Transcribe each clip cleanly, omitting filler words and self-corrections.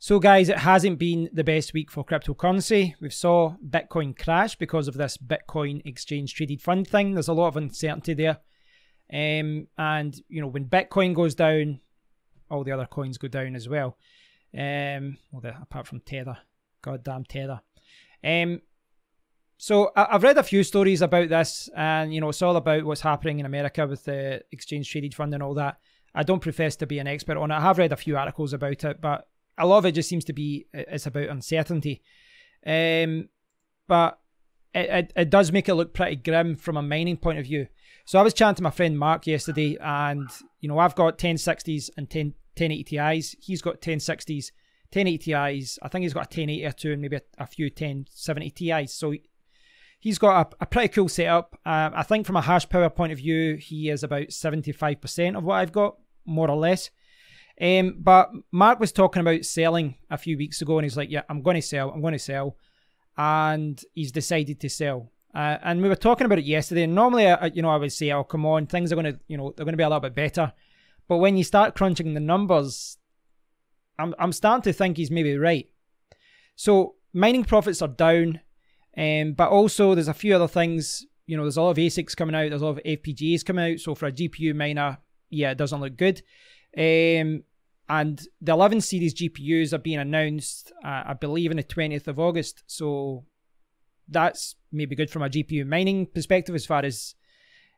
So guys, it hasn't been the best week for cryptocurrency. We saw Bitcoin crash because of this Bitcoin exchange traded fund thing. There's a lot of uncertainty there. And you know, when Bitcoin goes down, all the other coins go down as well. Apart from Tether. Goddamn Tether. So I've read a few stories about this, and you know, it's all about what's happening in America with the exchange traded fund and all that. I don't profess to be an expert on it. I have read a few articles about it, but a lot of it just seems to be, it's about uncertainty. But it does make it look pretty grim from a mining point of view. So I was chatting to my friend Mark yesterday, and you know, I've got 1060s and 1080 Ti's. He's got 1060s, 1080 Ti's. I think he's got a 1080 or two and maybe a few 1070 Ti's. So he's got a pretty cool setup. I think from a HashPower point of view, he is about 75% of what I've got, more or less. But Mark was talking about selling a few weeks ago, and he's like, yeah, I'm going to sell. And he's decided to sell. And we were talking about it yesterday, and normally, I would say, oh, come on, things are going to, they're going to be a little bit better. But when you start crunching the numbers, I'm starting to think he's maybe right. So mining profits are down, but also there's a few other things. You know, there's a lot of ASICs coming out, there's a lot of FPGAs coming out. So for a GPU miner, yeah, it doesn't look good. And the 11 series GPUs are being announced, I believe, on the 20th of August. So that's maybe good from a GPU mining perspective, as far as,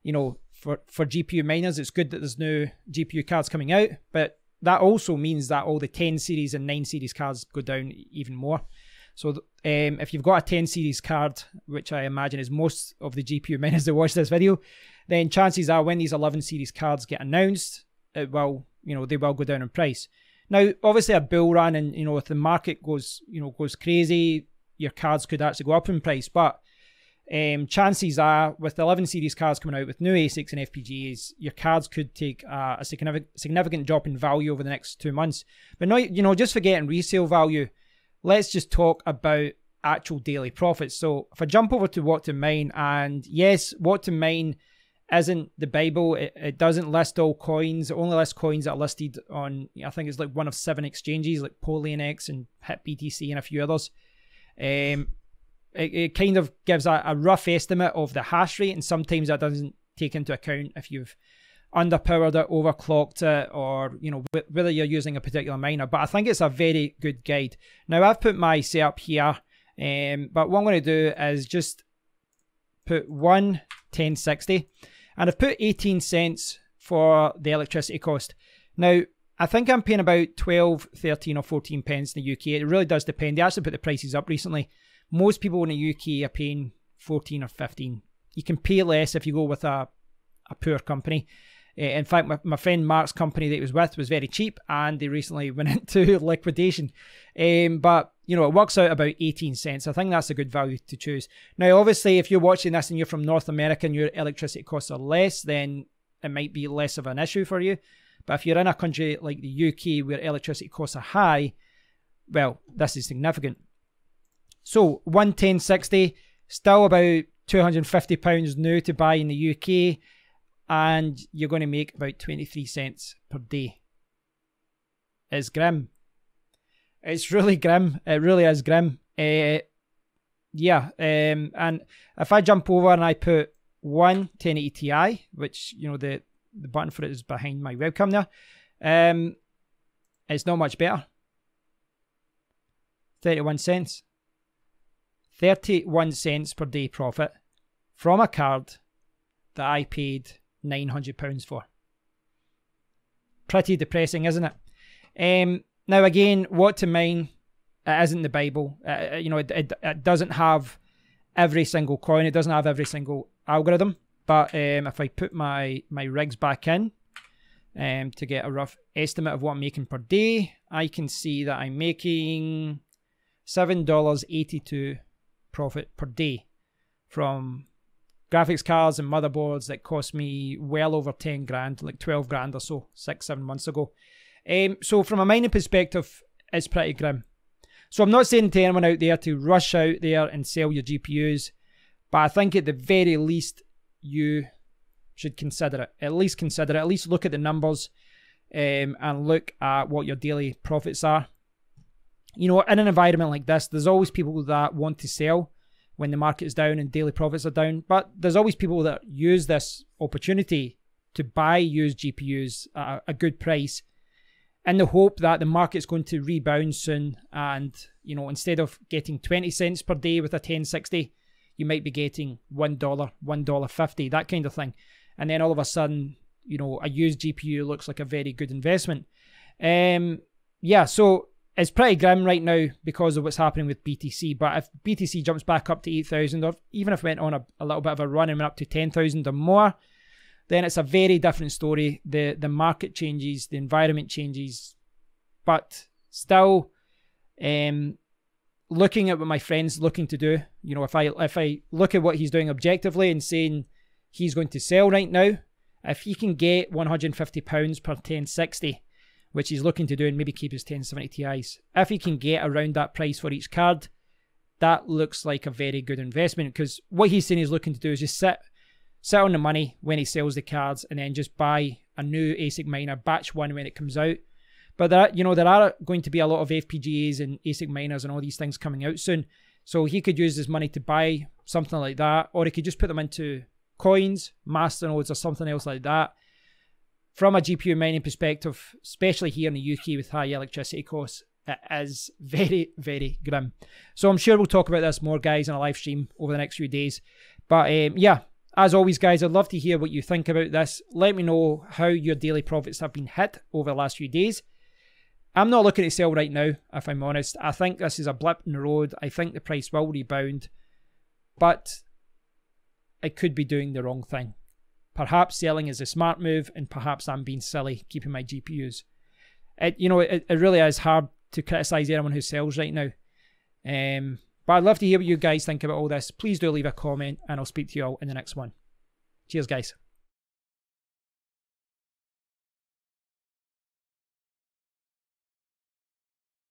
you know, for GPU miners, it's good that there's new GPU cards coming out. But that also means that all the 10 series and 9 series cards go down even more. So if you've got a 10 series card, which I imagine is most of the GPU miners that watch this video, then chances are when these 11 series cards get announced, it will, they will go down in price. Now, obviously a bull run, and if the market goes crazy, your cards could actually go up in price. But chances are, with the 11 series cards coming out with new ASICs and FPGAs, your cards could take a significant drop in value over the next 2 months. But not, just forgetting resale value. Let's just talk about actual daily profits. So if I jump over to WhatToMine, and yes, WhatToMine isn't the Bible. It doesn't list all coins. It only lists coins that are listed on, I think it's like one of 7 exchanges, like PolyNX and BTC and a few others. It kind of gives a rough estimate of the hash rate, and sometimes that doesn't take into account if you've underpowered it, overclocked it, or whether you're using a particular miner. But I think it's a very good guide. Now I've put my setup here, but what I'm going to do is just put 1060, and I've put 18 cents for the electricity cost. Now I think I'm paying about 12, 13 or 14 pence in the UK. It really does depend. They actually put the prices up recently. Most people in the UK are paying 14 or 15. You can pay less if you go with a poor company. In fact, my friend Mark's company that he was with was very cheap, and they recently went into liquidation. But it works out about 18 cents. I think that's a good value to choose. Now, obviously, if you're watching this and you're from North America and your electricity costs are less, then it might be less of an issue for you. But if you're in a country like the UK where electricity costs are high, well, this is significant. So 1060, still about £250 new to buy in the UK, and you're going to make about 23 cents per day. It's grim. It's really grim. It really is grim. And if I jump over and I put 1080 Ti, which the button for it is behind my webcam there, it's not much better. 31 cents. 31 cents per day profit from a card that I paid £900 for. Pretty depressing, isn't it? Now again, WhatToMine, it isn't the Bible. It doesn't have every single coin. It doesn't have every single algorithm. But if I put my rigs back in to get a rough estimate of what I'm making per day, I can see that I'm making $7.82 profit per day from graphics cards and motherboards that cost me well over 10 grand, like 12 grand or so, 6-7 months ago. So from a mining perspective, it's pretty grim. So I'm not saying to anyone out there to rush out there and sell your GPUs, but I think at the very least you should consider it. At least consider it. At least look at the numbers and look at what your daily profits are. you know, in an environment like this, there's always people that want to sell when the market is down and daily profits are down. But there's always people that use this opportunity to buy used GPUs at a good price in the hope that the market's going to rebound soon. And, you know, instead of getting 20 cents per day with a 1060, you might be getting $1, $1.50, that kind of thing. And then all of a sudden, you know, a used GPU looks like a very good investment. Yeah, so it's pretty grim right now because of what's happening with BTC. But if BTC jumps back up to 8,000, or even if it went on a little bit of a run and went up to 10,000 or more, then it's a very different story. The market changes, the environment changes. But still, looking at what my friend's looking to do, you know, if I look at what he's doing objectively and saying he's going to sell right now, if he can get £150 per 1060, which he's looking to do, and maybe keep his 1070 Ti's, if he can get around that price for each card, that looks like a very good investment, because what he's saying he's looking to do is just sit on the money when he sells the cards and then just buy a new ASIC miner, batch one, when it comes out. But there are going to be a lot of FPGAs and ASIC miners and all these things coming out soon. So he could use his money to buy something like that, or he could just put them into coins, masternodes, or something else like that. From a GPU mining perspective, especially here in the UK with high electricity costs, it is very, very grim. So I'm sure we'll talk about this more, guys, in a live stream over the next few days. But yeah, as always, guys, I'd love to hear what you think about this. Let me know how your daily profits have been hit over the last few days. I'm not looking to sell right now, if I'm honest. I think this is a blip in the road. I think the price will rebound, but I could be doing the wrong thing. Perhaps selling is a smart move, and perhaps I'm being silly keeping my GPUs. It really is hard to criticize anyone who sells right now. But I'd love to hear what you guys think about all this. Please do leave a comment, and I'll speak to you all in the next one. Cheers, guys.